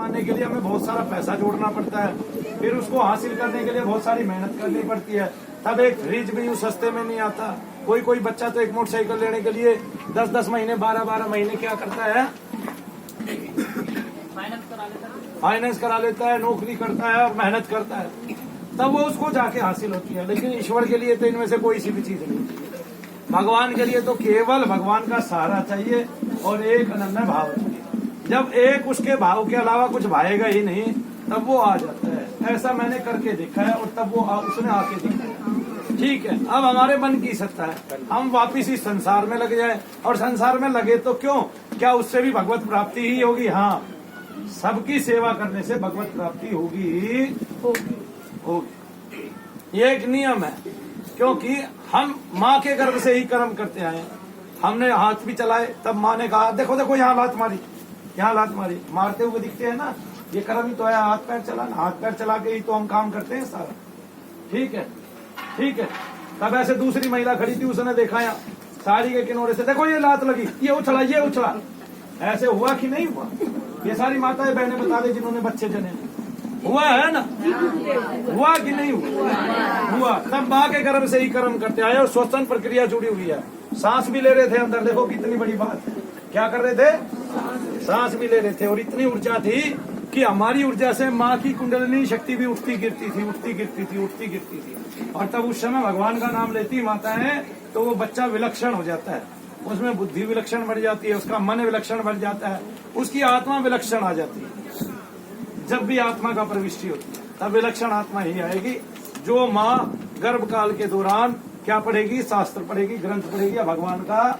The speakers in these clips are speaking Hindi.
आने के लिए हमें बहुत सारा पैसा जोड़ना पड़ता है, फिर उसको हासिल करने के लिए बहुत सारी मेहनत करनी पड़ती है। तब एक फ्रिज भी यूं सस्ते में नहीं आता। कोई बच्चा तो एक मोटरसाइकिल लेने के लिए 10-10 महीने 12-12 महीने क्या करता है, फाइनेंस करा लेता है, नौकरी करता है और मेहनत करता है, तब वो उसको जाके हासिल होती है। लेकिन ईश्वर के लिए तो इनमें से कोई सी भी चीज नहीं। भगवान के लिए तो केवल भगवान का सहारा चाहिए और एक अनन्य भाव चाहिए। जब एक उसके भाव के अलावा कुछ भाएगा ही नहीं, तब वो आ जाता है। ऐसा मैंने करके देखा है और तब वो उसने आके दिखाया। ठीक है, अब हमारे मन की सत्ता है, हम वापिस इस संसार में लग जाए। और संसार में लगे तो क्यों, क्या उससे भी भगवत प्राप्ति ही होगी? हाँ, सबकी सेवा करने से भगवत प्राप्ति होगी। ये एक नियम है, क्योंकि हम माँ के गर्भ से ही कर्म करते आए। हमने हाथ भी चलाए, तब माँ ने कहा देखो देखो यहाँ लात मारी, यहाँ लात मारी, मारते हुए दिखते हैं ना, ये कर्म ही तो है हाथ पैर चलाना। हाथ पैर चला के ही तो हम काम करते हैं सारा। ठीक है, ठीक है। तब ऐसे दूसरी महिला खड़ी थी, उसने देखा यहाँ साड़ी के किनारे से, देखो ये लात लगी, ये उछला, ये उछला। ऐसे हुआ कि नहीं हुआ? ये सारी माताएं बहनें बता दे जिन्होंने बच्चे जने। हुआ है ना? हुआ कि नहीं हुआ? हुआ। तब माँ के गर्भ से ही कर्म करते आए और श्वसन प्रक्रिया जुड़ी हुई है। सांस भी ले रहे थे अंदर, देखो कितनी बड़ी बात। क्या कर रहे थे? सांस भी ले रहे थे। और इतनी ऊर्जा थी कि हमारी ऊर्जा से माँ की कुंडलिनी शक्ति भी उठती गिरती थी, उठती गिरती थी, उठती गिरती थी। और तब उस समय भगवान का नाम लेती माताएं तो वो बच्चा विलक्षण हो जाता है, उसमें बुद्धि विलक्षण बढ़ जाती है, उसका मन विलक्षण बढ़ जाता है, उसकी आत्मा विलक्षण आ जाती है। जब भी आत्मा का प्रविष्टि होती है तब विलक्षण आत्मा ही आएगी, जो माँ गर्भ काल के दौरान क्या पढ़ेगी? शास्त्र पढ़ेगी, ग्रंथ पढ़ेगी या भगवान का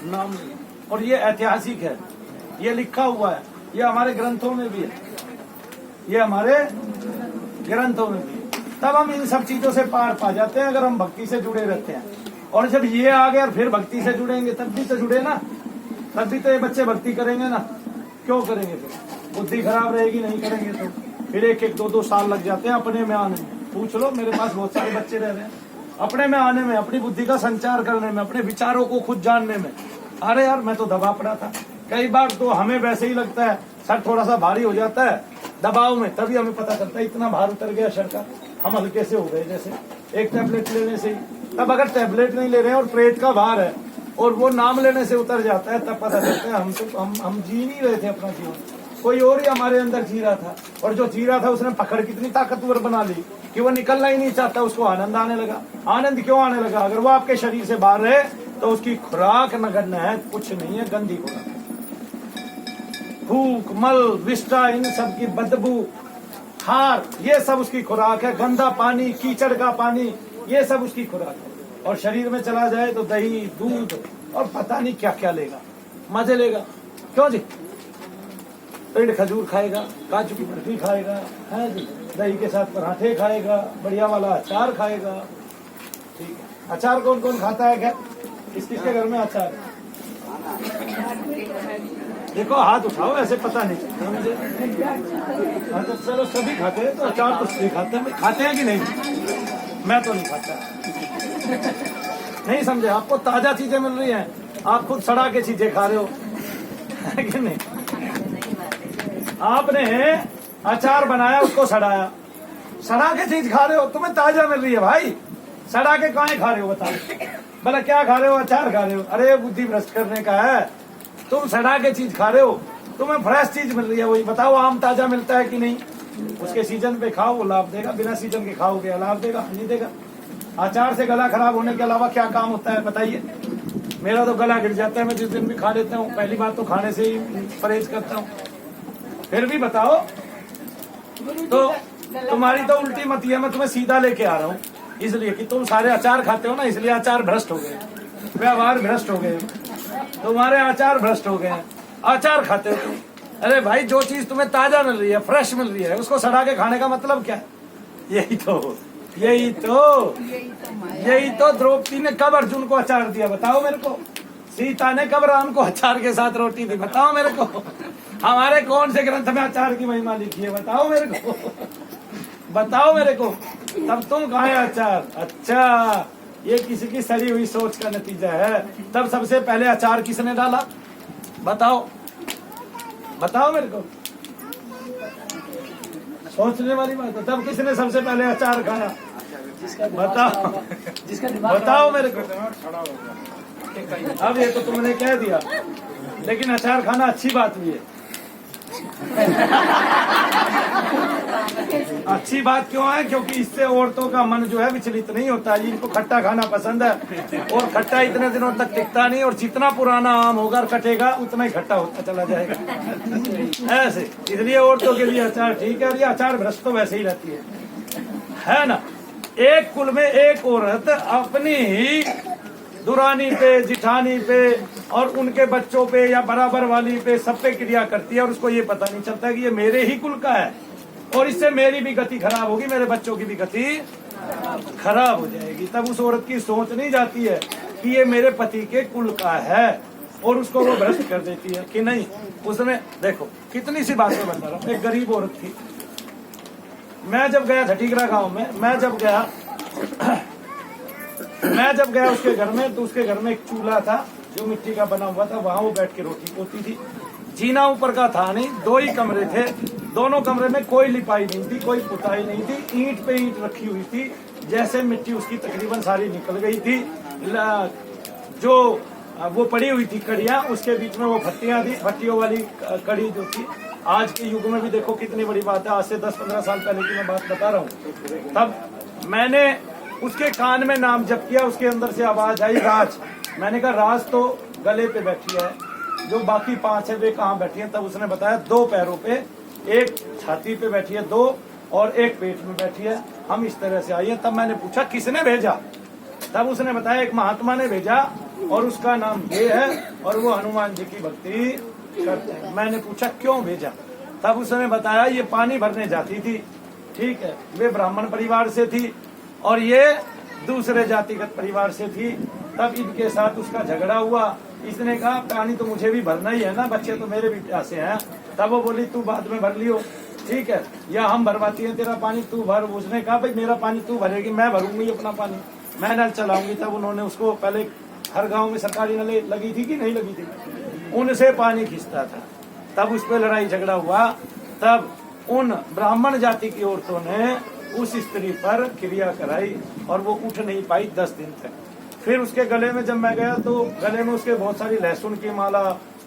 नाम। और ये ऐतिहासिक है, ये लिखा हुआ है, ये हमारे ग्रंथों में भी है, ये हमारे ग्रंथों में भी है। तब हम इन सब चीजों से पार पा जाते हैं अगर हम भक्ति से जुड़े रहते हैं। और जब ये आ गया और फिर भक्ति से जुड़ेंगे तब भी तो जुड़े ना, तब भी तो ये बच्चे भक्ति करेंगे ना। क्यों करेंगे? फिर बुद्धि खराब रहेगी, नहीं करेंगे तो फिर 1-1, 2-2 साल लग जाते हैं अपने में आने में। पूछ लो, मेरे पास बहुत सारे बच्चे रह रहे हैं अपने में आने में, अपनी बुद्धि का संचार करने में, अपने विचारों को खुद जानने में। अरे यार, मैं तो दबा पड़ा था। कई बार तो हमें वैसे ही लगता है सर थोड़ा सा भारी हो जाता है दबाव में, तभी हमें पता चलता है इतना भार उतर गया सर का, हम हल्के से हो गए जैसे एक टैबलेट लेने से ही। तब अगर टैबलेट नहीं ले रहे हैं और पेट का भार है और वो नाम लेने से उतर जाता है, तब पता चलता है हम जी नहीं रहे थे अपना जीवन, कोई और ही हमारे अंदर जी रहा था। और जो जी रहा था उसने पकड़ कितनी ताकतवर बना ली कि वो निकलना ही नहीं चाहता, उसको आनंद आने लगा। आनंद क्यों आने लगा? अगर वो आपके शरीर से बाहर है तो उसकी खुराक नगण्य है, कुछ नहीं है, गंदी खुराक। भूख, मल, विष्ठा, इन सब की बदबू, हार, ये सब उसकी खुराक है। गंदा पानी, कीचड़ का पानी, ये सब उसकी खुराक है। और शरीर में चला जाए तो दही, दूध और पता नहीं क्या क्या लेगा, मजे लेगा। क्यों जी? पेड़ खजूर खाएगा, काजू की बर्फी खाएगा, है जी, दही के साथ पराठे खाएगा, बढ़िया वाला अचार खाएगा। ठीक है, अचार कौन कौन खाता है? क्या किसके घर में अचार? देखो हाथ उठाओ, ऐसे पता नहीं चलता मुझे। अच्छा चलो, सभी खाते हैं तो अचार तो सभी खाते हैं। खाते हैं कि नहीं? मैं तो नहीं खाता। नहीं समझे? आपको ताजा चीजें मिल रही हैं, आप खुद सड़ा के चीजें खा रहे हो, है कि नहीं? आपने अचार बनाया, उसको सड़ाया, सड़ा के चीज खा रहे हो, तुम्हें ताजा मिल रही है भाई। सड़ा के काहे खा रहे हो बताओ? भला क्या खा रहे हो? अचार खा रहे हो। अरे बुद्धि भ्रष्ट करने का है, तुम सड़ा के चीज खा रहे हो, तुम्हें फ्रेश चीज मिल रही है। वही बताओ, आम ताजा मिलता है कि नहीं? उसके सीजन पे खाओ, वो लाभ देगा, बिना सीजन के खाओगे लाभ देगा, नहीं देगा। अचार से गला खराब होने के अलावा क्या काम होता है बताइए? मेरा तो गला गिर जाता है, मैं जिस दिन भी खा लेता हूँ। पहली बात तो खाने से ही परहेज करता हूँ, फिर भी बताओ। तो तुम्हारी तो उल्टी मत है, मैं तुम्हें सीधा लेके आ रहा हूँ इसलिए कि तुम सारे अचार खाते हो ना, इसलिए अचार भ्रष्ट हो गए, व्यवहार भ्रष्ट हो गए, तुम्हारे आचार भ्रष्ट हो गए। अचार खाते हो तुम। अरे भाई, जो चीज तुम्हें ताजा मिल रही है, फ्रेश मिल रही है, उसको सड़ा के खाने का मतलब क्या है? यही तो द्रौपदी ने कब अर्जुन को अचार दिया बताओ मेरे को? सीता ने कब राम को अचार के साथ रोटी दी बताओ मेरे को? हमारे कौन से ग्रंथ में अचार की महिमा लिखी है बताओ मेरे को? बताओ मेरे को। तब तुम खाए अचार? अच्छा, ये किसी की सड़ी हुई सोच का नतीजा है। तब सबसे पहले अचार किसने डाला बताओ? बताओ मेरे को, सोचने वाली बात है। तब किसने सबसे पहले अचार खाया? बताओ, बताओ मेरे को। अब ये तो तुमने कह दिया, लेकिन अचार खाना अच्छी बात भी है। अच्छी बात क्यों है? क्योंकि इससे औरतों का मन जो है विचलित नहीं होता है। इनको खट्टा खाना पसंद है, और खट्टा इतने दिनों तक टिकता नहीं, और जितना पुराना आम होगा और कटेगा उतना ही खट्टा होता चला जाएगा। ऐसे इसलिए औरतों के लिए अचार ठीक है। और ये अचार भ्रष्ट तो वैसे ही रहती है ना। एक कुल में एक औरत अपनी ही दुरानी पे, जिठानी पे और उनके बच्चों पे या बराबर वाली पे सब पे क्रिया करती है, और उसको ये पता नहीं चलता कि ये मेरे ही कुल का है, और इससे मेरी भी गति खराब होगी, मेरे बच्चों की भी गति खराब हो जाएगी। तब उस औरत की सोच नहीं जाती है कि ये मेरे पति के कुल का है, और उसको वो भ्रष्ट कर देती है कि नहीं। उसने देखो कितनी सी बात में बता रहा हूँ। एक गरीब औरत थी। मैं जब गया झटीगरा गांव में, मैं जब गया उसके घर में, तो उसके घर में एक चूल्हा था जो मिट्टी का बना हुआ था। वहां वो बैठ के रोटी पोती थी। जीना ऊपर का था नहीं, 2 ही कमरे थे। दोनों कमरे में कोई लिपाई नहीं थी, कोई पुताई नहीं थी। ईंट पे ईंट रखी हुई थी, जैसे मिट्टी उसकी तकरीबन सारी निकल गई थी। जो वो पड़ी हुई थी कड़ियां, उसके बीच में वो भट्टियां थी। भट्टियों वाली कड़ी जो थी, आज के युग में भी देखो कितनी बड़ी बात है। आज से 10-15 साल पहले की मैं बात बता रहा हूँ। तब मैंने उसके कान में नाम जप किया। उसके अंदर से आवाज आई राज। मैंने कहा राज तो गले पे बैठी है, जो बाकी 5 है वे कहाँ बैठी है? तब उसने बताया 2 पैरों पे, एक छाती पे बैठी है 2, और एक पेट में बैठी है। हम इस तरह से आई है। तब मैंने पूछा किसने भेजा? तब उसने बताया एक महात्मा ने भेजा, और उसका नाम ये है, और वो हनुमान जी की भक्ति करते हैं। मैंने पूछा क्यों भेजा? तब उसने बताया ये पानी भरने जाती थी, ठीक है, वे ब्राह्मण परिवार से थी और ये दूसरे जातिगत परिवार से थी। तब इनके साथ उसका झगड़ा हुआ। इसने कहा पानी तो मुझे भी भरना ही है ना, बच्चे तो मेरे भी प्यासे हैं। तब वो बोली तू बाद में भर लियो, ठीक है, या हम भरवाती हैं तेरा पानी, तू भर। उसने कहा भाई मेरा पानी तू भरेगी, मैं भरूंगी अपना पानी, मैं नल चलाऊंगी। तब उन्होंने उसको, पहले हर गांव में सरकारी नल लगी थी कि नहीं लगी थी, उनसे पानी खींचता था। तब उस पर लड़ाई झगड़ा हुआ। तब उन ब्राह्मण जाति की औरतों ने उस स्त्री पर क्रिया कराई, और वो उठ नहीं पाई 10 दिन तक। फिर उसके गले में जब मैं गया, तो गले में उसके बहुत सारी लहसुन की माला,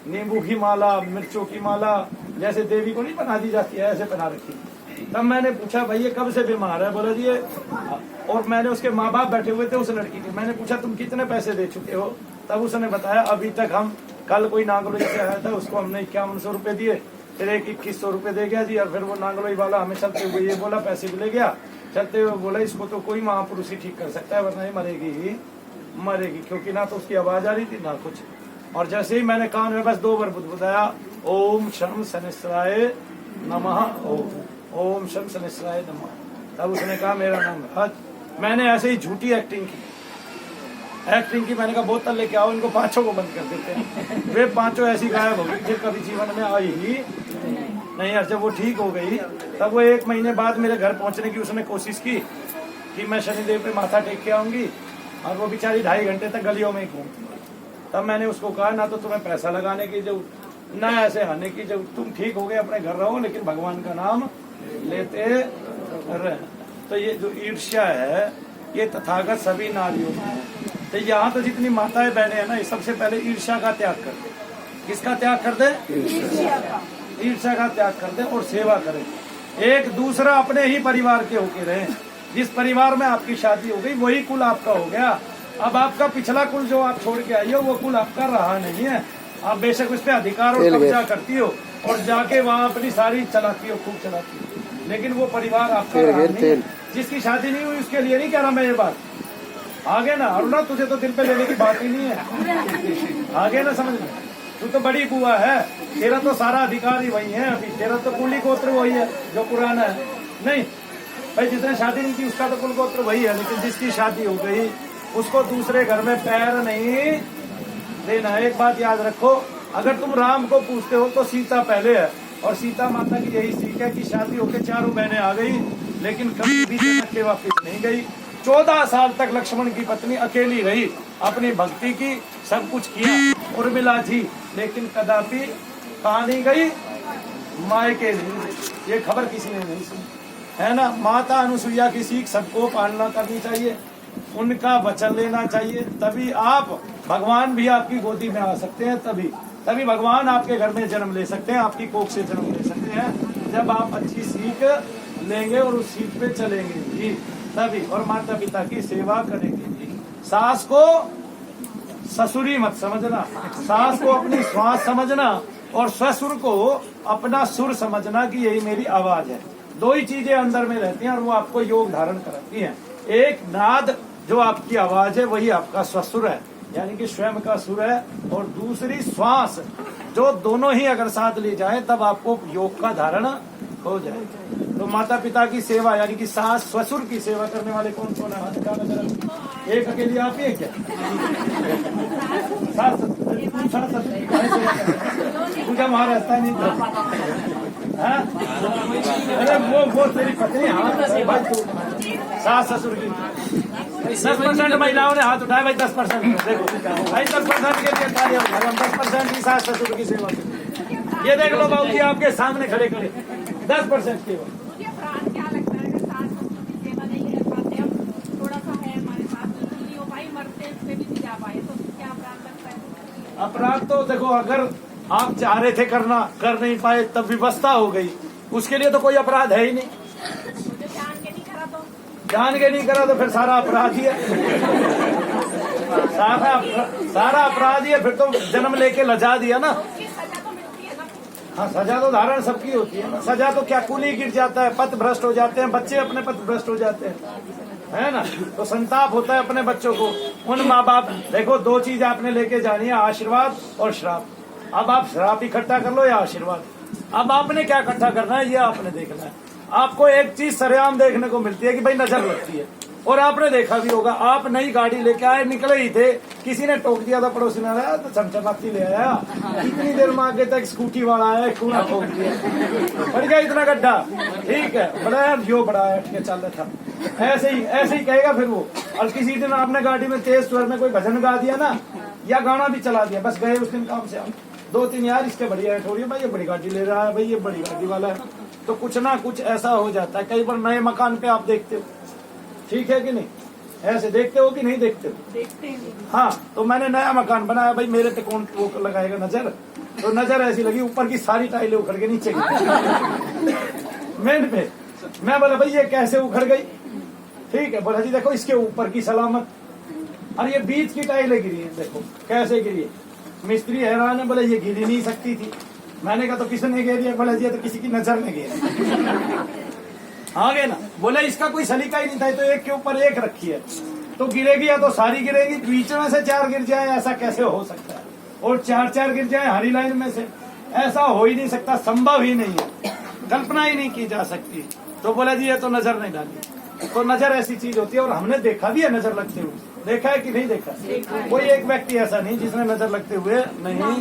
नींबू की माला, मिर्चों की माला, जैसे देवी को नहीं बना दी जाती है, ऐसे बना रखी। तब मैंने पूछा भाई ये कब से बीमार है? बोला जी ये, और मैंने उसके माँ बाप बैठे हुए थे उस लड़की के। मैंने पूछा तुम कितने पैसे दे चुके हो? तब उसने बताया अभी तक हम, कल कोई नागलोई से आया था, उसको हमने 5100 रुपए दिए, फिर एक 2100 रुपए दे गया जी। और फिर वो नागलोई वाला हमें चलते हुए ये बोला, पैसे भी ले गया। चलते हुए बोला इसको तो कोई महापुरुष ही ठीक कर सकता है, वरना ही मरेगी ही मरेगी, क्योंकि ना तो उसकी आवाज आ रही थी ना कुछ। और जैसे ही मैंने कान में बस 2 बार बुदबुदाया, ओम शम शनिश्चराय नमः, ओम शम शनिश्चराय नमः, तब उसने कहा मेरा नाम राज। मैंने ऐसे ही झूठी एक्टिंग की। मैंने कहा बोतल लेके आओ, इनको 5 को बंद कर देते हैं। वे 5 ऐसी गायब हो गई, फिर कभी जीवन में आई ही नहीं। यार जब वो ठीक हो गई, तब वो 1 महीने बाद मेरे घर पहुंचने की उसने कोशिश की कि मैं शनिदेव पे माथा टेक के आऊंगी, और वो बेचारी 2.5 घंटे तक गलियों में ही घूमती। तब मैंने उसको कहा ना तो तुम्हें पैसा लगाने की जरूरत, ना ऐसे आने की जरूरत, तुम ठीक हो गए अपने घर रहो, लेकिन भगवान का नाम लेते रहे। तो ये जो ईर्ष्या है, ये तथागत सभी नारियों में है। तो यहाँ तो जितनी माताएं बहनें हैं ना, ये सबसे पहले ईर्ष्या का त्याग कर दे। किसका त्याग कर दे? ईर्ष्या का त्याग कर दे, और सेवा करें। एक दूसरा अपने ही परिवार के होके रहे। जिस परिवार में आपकी शादी हो गई वही कुल आपका हो गया। अब आपका पिछला कुल जो आप छोड़ के आई हो, वो कुल आपका रहा नहीं है। आप बेशक उस पर अधिकार और कब्जा करती हो, और जाके वहाँ अपनी सारी चलाती हो, खूब चलाती हो, लेकिन वो परिवार आपका रहा नहीं। जिसकी शादी नहीं हुई उसके लिए नहीं कह रहा मैं ये बात, आगे ना अरुणा, तुझे तो दिल पे लेने की बात ही नहीं है, आगे ना समझ में। तू तो बड़ी बुआ है, तेरा तो सारा अधिकार ही वही है। अभी तेरा तो कुली गोत्र वही है जो पुराना है। नहीं भाई, जिसने शादी नहीं की उसका तो कुल गोत्र वही है, लेकिन जिसकी शादी हो गई उसको दूसरे घर में पैर नहीं देना। एक बात याद रखो, अगर तुम राम को पूछते हो तो सीता पहले है, और सीता माता की यही सीख है कि शादी होकर 4 बहनें आ गई, लेकिन कभी भी जनक के वापिस नहीं गई। 14 साल तक लक्ष्मण की पत्नी अकेली रही, अपनी भक्ति की, सब कुछ किया उर्मिला जी, लेकिन कदापि कहाँ नहीं गई? मायके नहीं, ये खबर किसी ने नहीं सुनी, है ना। माता अनुसुईया की सीख सबको पालना करनी चाहिए, उनका वचन लेना चाहिए, तभी आप, भगवान भी आपकी गोदी में आ सकते हैं, तभी भगवान आपके घर में जन्म ले सकते हैं, आपकी कोख से जन्म ले सकते हैं, जब आप अच्छी सीख लेंगे और उस सीख पे चलेंगे जी, तभी। और माता पिता की सेवा करेंगे जी। सास को ससुरी मत समझना, सास को अपनी श्वास समझना और ससुर को अपना सुर समझना कि यही मेरी आवाज है। दो ही चीजें अंदर में रहती हैं और वो आपको योग धारण कराती हैं। एक नाद जो आपकी आवाज है वही आपका ससुर है, यानी कि स्वयं का सुर है, और दूसरी श्वास, जो दोनों ही अगर साथ ले जाए तब आपको योग का धारण हो जाए। तो माता पिता की सेवा यानी कि सास ससुर की सेवा करने वाले कौन कौन है? हाथ उठाना जरा। एक अकेली आप ही है क्या? सास पूजा महारास्ता नहीं था, हाँ? अरे वो तेरी पत्नी, हाँ सास ससुर की 10% महिलाओं ने हाथ उठाया भाई, 10%। देखो भाई 10% के लिए कार्य, हम 10% की सास ससुर की सेवा की। ये देख लो बाबू जी आपके सामने खड़े खड़े 10% की। मुझे अपराध क्या लगता है कि सास ससुर की सेवा नहीं कर पाते, हम थोड़ा सा है हमारे साथ नहीं हो पाई, मरते पे भी नहीं जा पाए, तो क्या अपराध लगता है? अपराध तो देखो, अगर आप चाह रहे थे करना, कर नहीं पाए, तब विवस्था हो गई, उसके लिए तो कोई अपराध है ही नहीं। मुझे जान के नहीं करा तो जान के नहीं करा तो फिर सारा अपराध ही है, सारा अपराध ही है, फिर तो जन्म लेके लजा दिया ना। उसकी सजा तो मिलती है ना। हाँ, सजा तो धारण सबकी होती है ना। सजा तो क्या, कुली गिर जाता है, पथ भ्रष्ट हो जाते हैं बच्चे, अपने पथ भ्रष्ट हो जाते हैं, है ना। तो संताप होता है अपने बच्चों को। उन माँ बाप, देखो दो चीज आपने लेके जानी है, आशीर्वाद और श्राप। अब आप श्राप इकट्ठा कर लो या आशीर्वाद, अब आपने क्या इकट्ठा करना है ये आपने देखना है। आपको एक चीज सरेआम देखने को मिलती है कि भाई नजर लगती है, और आपने देखा भी होगा, आप नई गाड़ी लेके आए, निकले ही थे, किसी ने टोक दिया था, पड़ोसी ने आया तो चमचमाती ले आया, इतनी देर में आगे तक स्कूटी वाला आया, कूड़ा ठोक दिया, पड़ गया इतना गड्ढा, ठीक है, बड़ा जो बड़ा हट के चल रहा था, ऐसे ही कहेगा फिर वो। और किसी दिन आपने गाड़ी में तेज स्वर में कोई भजन गा दिया ना, या गाना भी चला दिया, बस गए उस दिन काम से हम। 2-3 यार इसके बढ़िया है, थोड़ी भाई ये बड़ी गाड़ी ले रहा है, भाई ये बड़ी गाड़ी वाला है, तो कुछ ना कुछ ऐसा हो जाता है। कई बार नए मकान पे आप देखते हो, ठीक है कि नहीं, ऐसे देखते हो कि नहीं देखते हो? देखते हैं। हाँ, तो मैंने नया मकान बनाया, भाई मेरे पे कौन वो लगाएगा नजर, तो नजर ऐसी लगी, ऊपर की सारी टाइलें उखड़ के नीचे गिरी मेन पे। मैं बोला भाई ये कैसे उखड़ गई, ठीक है, बोला जी देखो इसके ऊपर की सलामत, और ये बीच की टाइलें गिरी है, देखो कैसे गिरी है। मिस्त्री हैरान है, बोले ये गिरी नहीं सकती थी। मैंने कहा तो किसने गिरी है? बोला जी तो किसी की नजर में गिरी। आ गए ना, बोले इसका कोई सलीका ही नहीं था, तो एक के ऊपर एक रखी है, तो गिरेगी या तो सारी गिरेगी, बीच में से 4 गिर जाए, ऐसा कैसे हो सकता है? और 4-4 गिर जाए हरी लाइन में से, ऐसा हो ही नहीं सकता, संभव ही नहीं है, कल्पना ही नहीं की जा सकती। तो बोला जी ये तो नजर नहीं डाली। तो नजर ऐसी चीज होती है, और हमने देखा भी है नजर लगते हुए, देखा है कि नहीं देखा? कोई एक व्यक्ति ऐसा नहीं जिसने नजर लगते हुए नहीं